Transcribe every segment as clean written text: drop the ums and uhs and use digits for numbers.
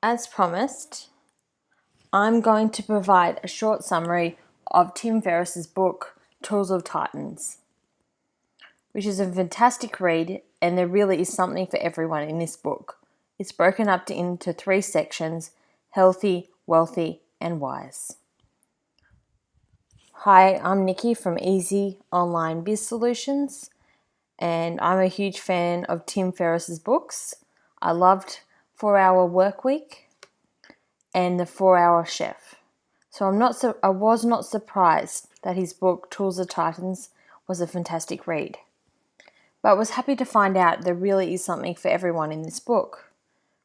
As promised, I'm going to provide a short summary of Tim Ferriss's book, Tools of Titans, which is a fantastic read, and there really is something for everyone in this book. It's broken up into 3 sections: healthy, wealthy, and wise. Hi, I'm Nicky from Easy Online Biz Solutions, and I'm a huge fan of Tim Ferriss's books. I loved 4-Hour Workweek and The 4-Hour Chef. So I was not surprised that his book, Tools of Titans, was a fantastic read. But I was happy to find out there really is something for everyone in this book.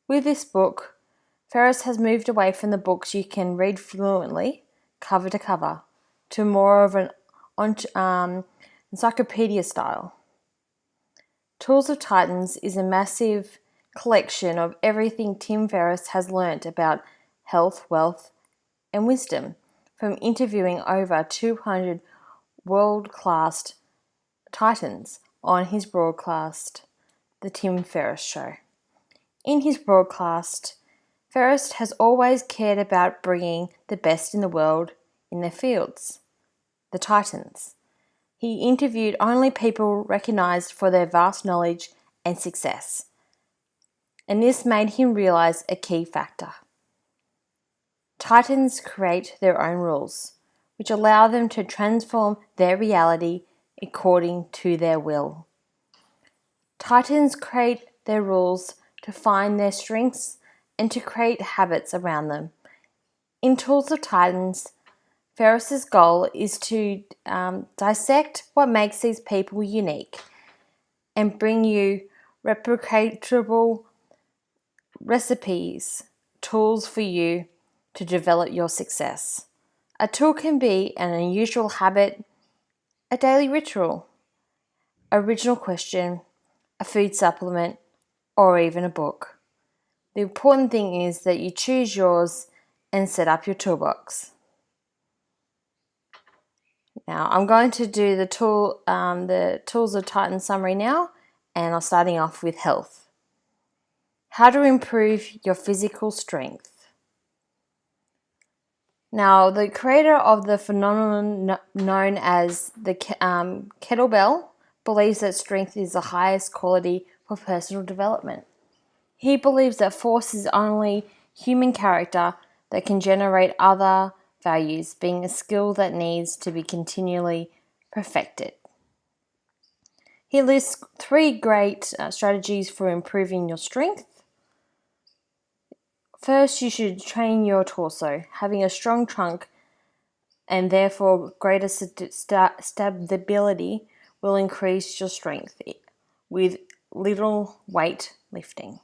With this book, Ferriss has moved away from the books you can read fluently, cover to cover, to more of an encyclopedia style. Tools of Titans is a massive collection of everything Tim Ferriss has learnt about health, wealth, and wisdom from interviewing over 200 world-class titans on his broadcast, The Tim Ferriss Show. In his broadcast, Ferriss has always cared about bringing the best in the world in their fields, the titans. He interviewed only people recognised for their vast knowledge and success, and this made him realise a key factor. Titans create their own rules, which allow them to transform their reality according to their will. Titans create their rules to find their strengths and to create habits around them. In Tools of Titans, Ferriss's goal is to dissect what makes these people unique and bring you replicatable recipes, tools for you to develop your success. A tool can be an unusual habit, a daily ritual, original question, a food supplement, or even a book. The important thing is that you choose yours and set up your toolbox. Now, I'm going to do the Tools of Titan summary now, and I'm starting off with health. How to improve your physical strength. Now, the creator of the phenomenon known as the kettlebell believes that strength is the highest quality for personal development. He believes that force is only human character that can generate other values, being a skill that needs to be continually perfected. He lists 3 great strategies for improving your strength. First, you should train your torso. Having a strong trunk and therefore greater stability will increase your strength with little weight lifting.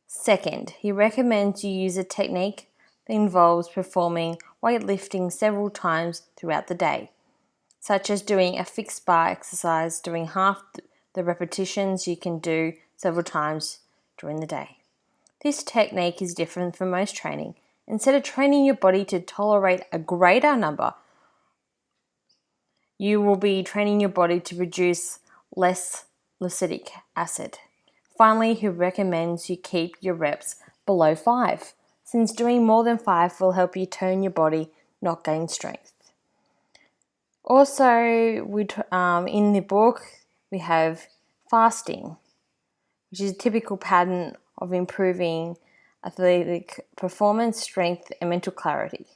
Second, he recommends you use a technique that involves performing weightlifting several times throughout the day, such as doing a fixed bar exercise, doing half the repetitions you can do several times during the day. This technique is different from most training. Instead of training your body to tolerate a greater number, you will be training your body to produce less lactic acid. Finally, he recommends you keep your reps below 5, since doing more than 5 will help you tone your body, not gain strength. Also, in the book, we have fasting, which is a typical pattern of improving athletic performance, strength, and mental clarity,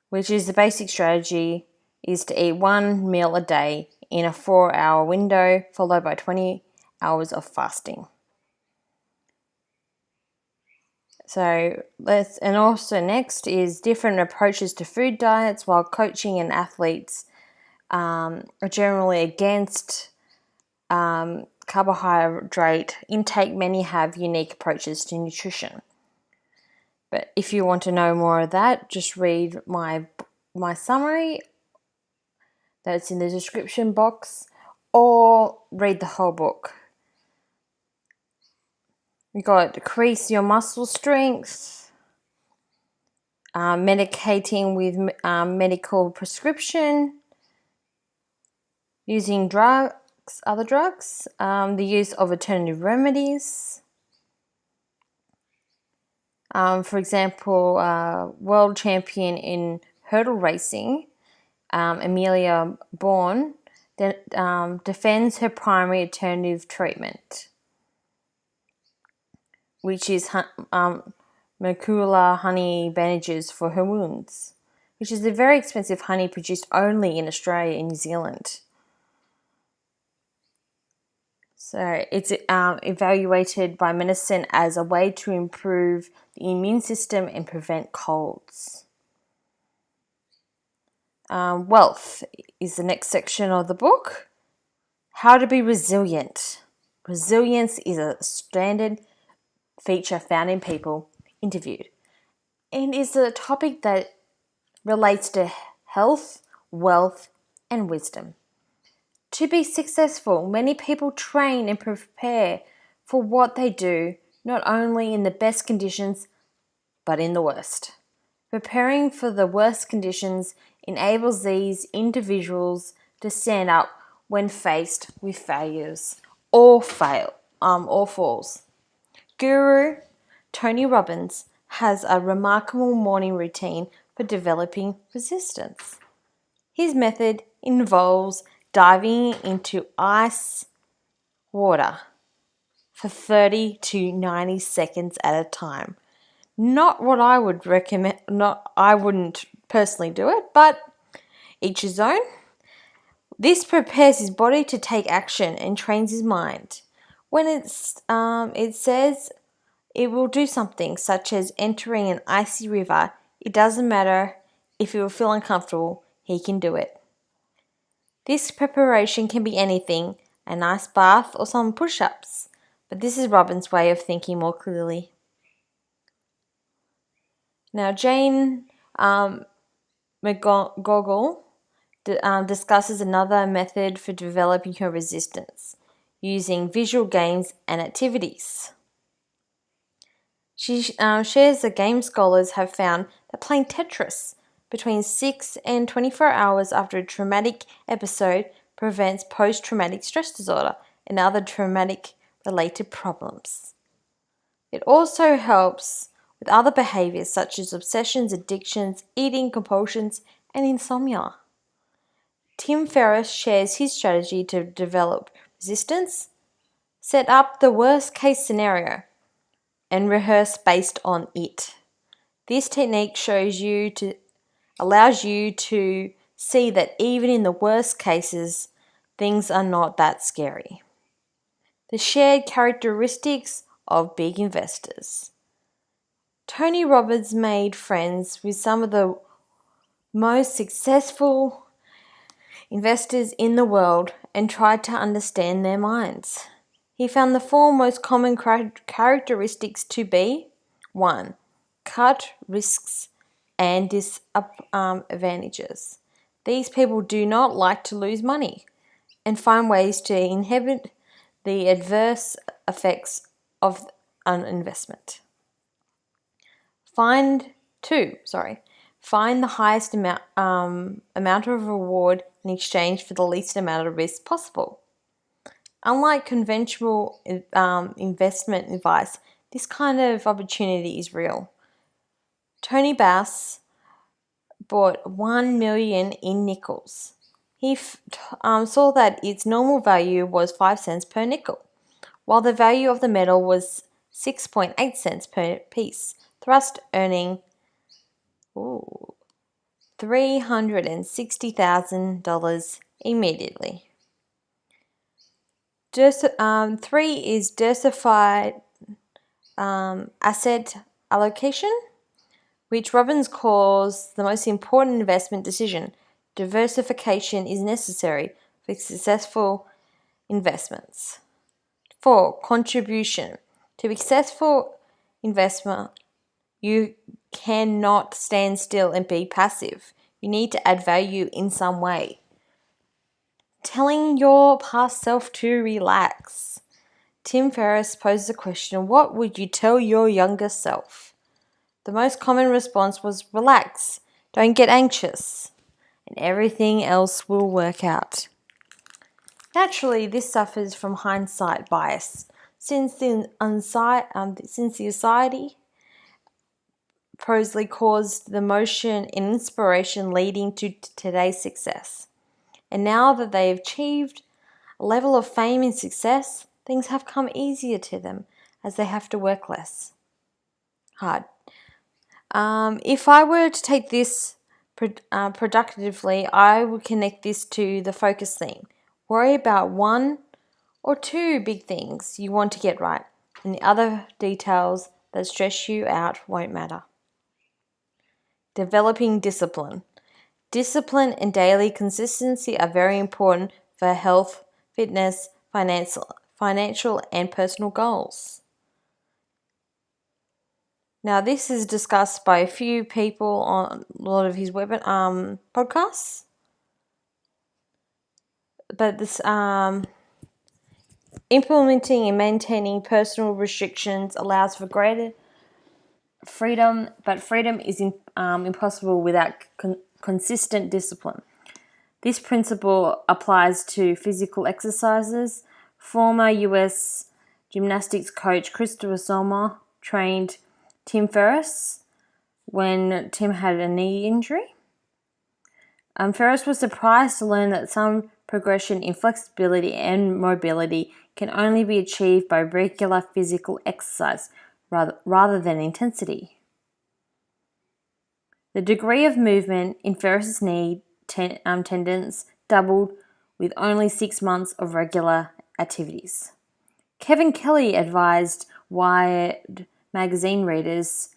which is the basic strategy is to eat 1 meal a day in a 4-hour window, followed by 20 hours of fasting. And also next is different approaches to food diets. While coaching and athletes are generally against carbohydrate intake, many have unique approaches to nutrition. But if you want to know more of that, just read my summary that's in the description box, or read the whole book. We got increase your muscle strength, medicating with medical prescription, using other drugs, the use of alternative remedies, For example, world champion in hurdle racing, Amelia Bourne, defends her primary alternative treatment, which is Mercula honey bandages for her wounds, which is a very expensive honey produced only in Australia and New Zealand. So it's evaluated by medicine as a way to improve the immune system and prevent colds. Wealth is the next section of the book. How to be resilient. Resilience is a standard feature found in people interviewed and is a topic that relates to health, wealth, and wisdom. To be successful, many people train and prepare for what they do, not only in the best conditions, but in the worst. Preparing for the worst conditions enables these individuals to stand up when faced with failures or falls. Guru Tony Robbins has a remarkable morning routine for developing resistance. His method involves diving into ice water for 30 to 90 seconds at a time. Not what I would recommend, I wouldn't personally do it, but each his own. This prepares his body to take action and trains his mind. When it says it will do something, such as entering an icy river, it doesn't matter if he will feel uncomfortable, he can do it. This preparation can be anything, a nice bath or some push-ups, but this is Robin's way of thinking more clearly. Now, Jane McGogle discusses another method for developing her resistance, using visual games and activities. She shares that game scholars have found that playing Tetris between 6 and 24 hours after a traumatic episode prevents post-traumatic stress disorder and other traumatic-related problems. It also helps with other behaviors such as obsessions, addictions, eating compulsions, and insomnia. Tim Ferriss shares his strategy to develop resistance: set up the worst-case scenario and rehearse based on it. This technique allows you to see that even in the worst cases, things are not that scary. The shared characteristics of big investors. Tony Robbins made friends with some of the most successful investors in the world and tried to understand their minds. He found the four most common characteristics to be: 1. Cut risks and disadvantages. These people do not like to lose money and find ways to inhibit the adverse effects of an investment. Find the highest amount of reward in exchange for the least amount of risk possible. Unlike conventional investment advice, this kind of opportunity is real. Tony Bass bought 1 million in nickels. He saw that its normal value was 5 cents per nickel, while the value of the metal was 6.8 cents per piece, thus earning $360,000 immediately. 3 is diversified asset allocation, which Robbins calls the most important investment decision. Diversification is necessary for successful investments. 4. Contribution. To be successful investment, you cannot stand still and be passive. You need to add value in some way. Telling your past self to relax. Tim Ferriss poses a question: what would you tell your younger self? The most common response was, relax, don't get anxious, and everything else will work out. Naturally, this suffers from hindsight bias, since the society supposedly caused the motion and inspiration leading to today's success. And now that they've achieved a level of fame and success, things have come easier to them as they have to work less hard. If I were to take this productively, I would connect this to the focus theme. Worry about one or two big things you want to get right, and the other details that stress you out won't matter. Developing discipline. Discipline and daily consistency are very important for health, fitness, financial and personal goals. Now, this is discussed by a few people on a lot of his podcasts. But this implementing and maintaining personal restrictions allows for greater freedom, but freedom is impossible without consistent discipline. This principle applies to physical exercises. Former US gymnastics coach Christopher Sommer trained Tim Ferriss when Tim had a knee injury. Ferriss was surprised to learn that some progression in flexibility and mobility can only be achieved by regular physical exercise rather than intensity. The degree of movement in Ferriss's knee tendons doubled with only 6 months of regular activities. Kevin Kelly advised Wired magazine readers.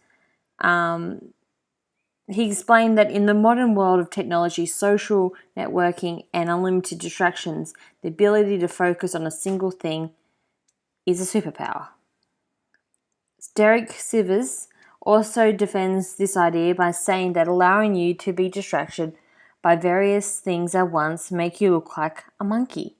He explained that in the modern world of technology, social networking, and unlimited distractions, the ability to focus on a single thing is a superpower. Derek Sivers also defends this idea by saying that allowing you to be distracted by various things at once make you look like a monkey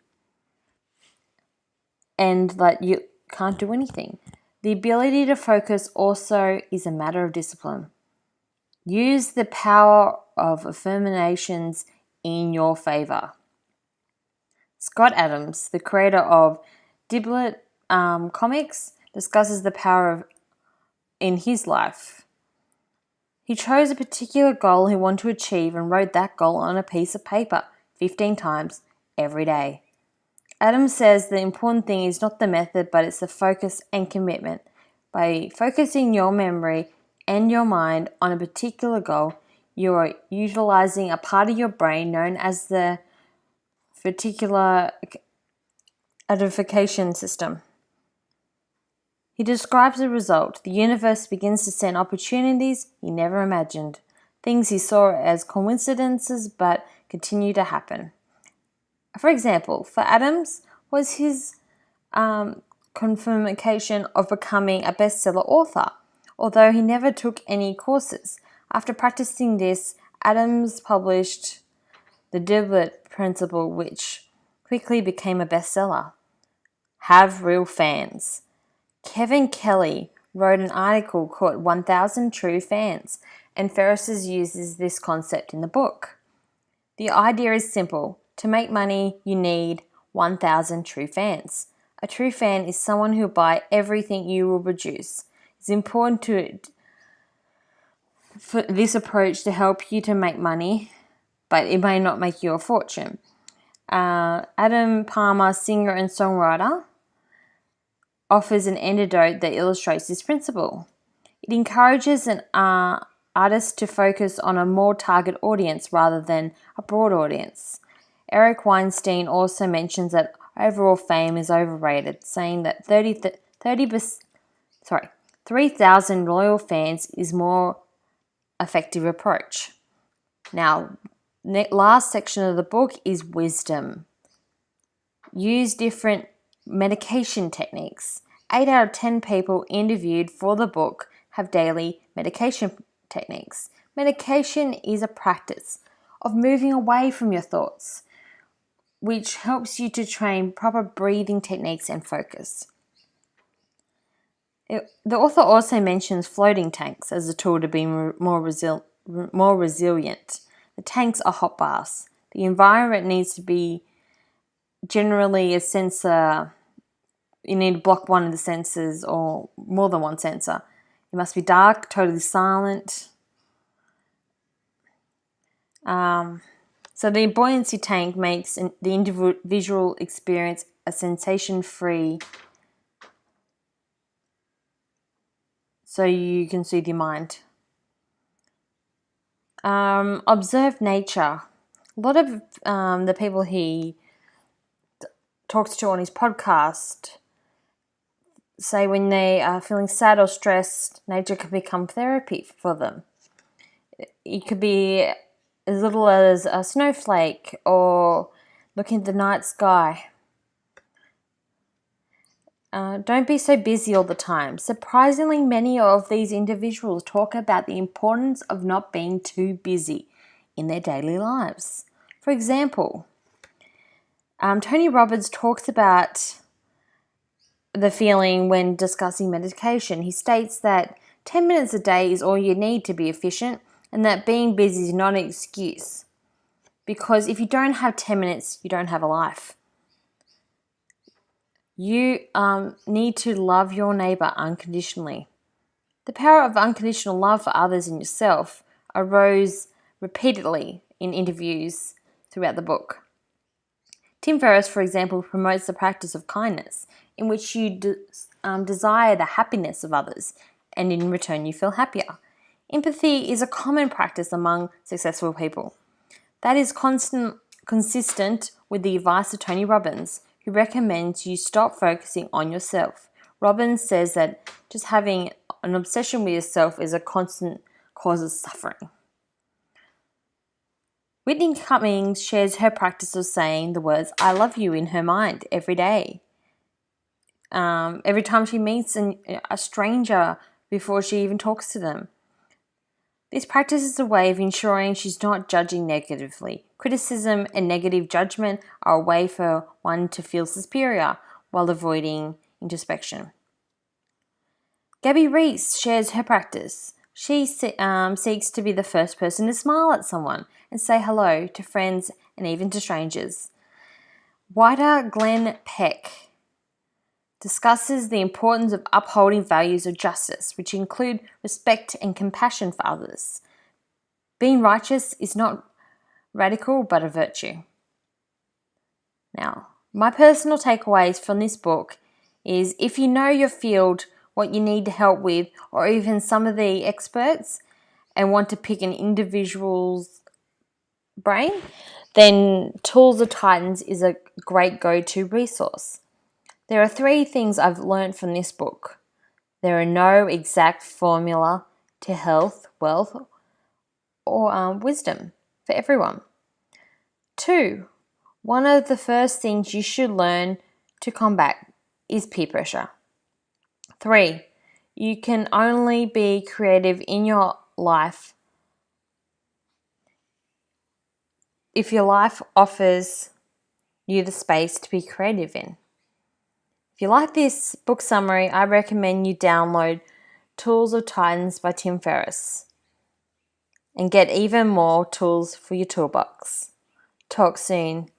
and that you can't do anything. The ability to focus also is a matter of discipline. Use the power of affirmations in your favor. Scott Adams, the creator of Diblet Comics, discusses the power in his life. He chose a particular goal he wanted to achieve and wrote that goal on a piece of paper 15 times every day. Adams says the important thing is not the method, but it's the focus and commitment. By focusing your memory and your mind on a particular goal, you are utilizing a part of your brain known as the reticular identification system. He describes the result. The universe begins to send opportunities he never imagined, things he saw as coincidences but continue to happen. For example, for Adams was his confirmation of becoming a bestseller author, although he never took any courses. After practicing this, Adams published The Diblet Principle, which quickly became a bestseller. Have real fans. Kevin Kelly wrote an article called 1000 True Fans, and Ferriss uses this concept in the book. The idea is simple. To make money, you need 1000 true fans. A true fan is someone who will buy everything you will produce. It's important for this approach to help you to make money, but it may not make you a fortune. Adam Palmer, singer and songwriter, offers an antidote that illustrates this principle. It encourages an artist to focus on a more target audience rather than a broad audience. Eric Weinstein also mentions that overall fame is overrated, saying that 3,000 loyal fans is more effective approach. Now, last section of the book is wisdom. Use different medication techniques. 8 out of 10 people interviewed for the book have daily medication techniques. Medication is a practice of moving away from your thoughts, which helps you to train proper breathing techniques and focus. The author also mentions floating tanks as a tool to be more resilient. The tanks are hot baths. The environment needs to be generally a sensor. You need to block one of the sensors or more than one sensor It must be dark, totally silent. So the buoyancy tank makes the individual experience a sensation-free, so you can soothe your mind. Observe nature. A lot of the people he talks to on his podcast say when they are feeling sad or stressed, nature can become therapy for them. It could be as little as a snowflake or looking at the night sky. Don't be so busy all the time. Surprisingly, many of these individuals talk about the importance of not being too busy in their daily lives. For example, Tony Robbins talks about the feeling when discussing meditation. He states that 10 minutes a day is all you need to be efficient, and that being busy is not an excuse. Because if you don't have 10 minutes, you don't have a life. You need to love your neighbour unconditionally. The power of unconditional love for others and yourself arose repeatedly in interviews throughout the book. Tim Ferriss, for example, promotes the practice of kindness, in which you desire the happiness of others, and in return you feel happier. Empathy is a common practice among successful people. That is consistent with the advice of Tony Robbins, who recommends you stop focusing on yourself. Robbins says that just having an obsession with yourself is a constant cause of suffering. Whitney Cummings shares her practice of saying the words "I love you" in her mind every day. Every time she meets a stranger before she even talks to them. This practice is a way of ensuring she's not judging negatively. Criticism and negative judgment are a way for one to feel superior while avoiding introspection. Gabby Reese shares her practice. She seeks to be the first person to smile at someone and say hello to friends and even to strangers. Writer Glenn Peck discusses the importance of upholding values of justice, which include respect and compassion for others. Being righteous is not radical, but a virtue. Now, my personal takeaways from this book is if you know your field, what you need help with, or even some of the experts, and want to pick an individual's brain, then Tools of Titans is a great go-to resource. There are 3 things I've learned from this book. There are no exact formula to health, wealth, or wisdom for everyone. 2, one of the first things you should learn to combat is peer pressure. 3, you can only be creative in your life if your life offers you the space to be creative in. If you like this book summary, I recommend you download Tools of Titans by Tim Ferriss and get even more tools for your toolbox. Talk soon.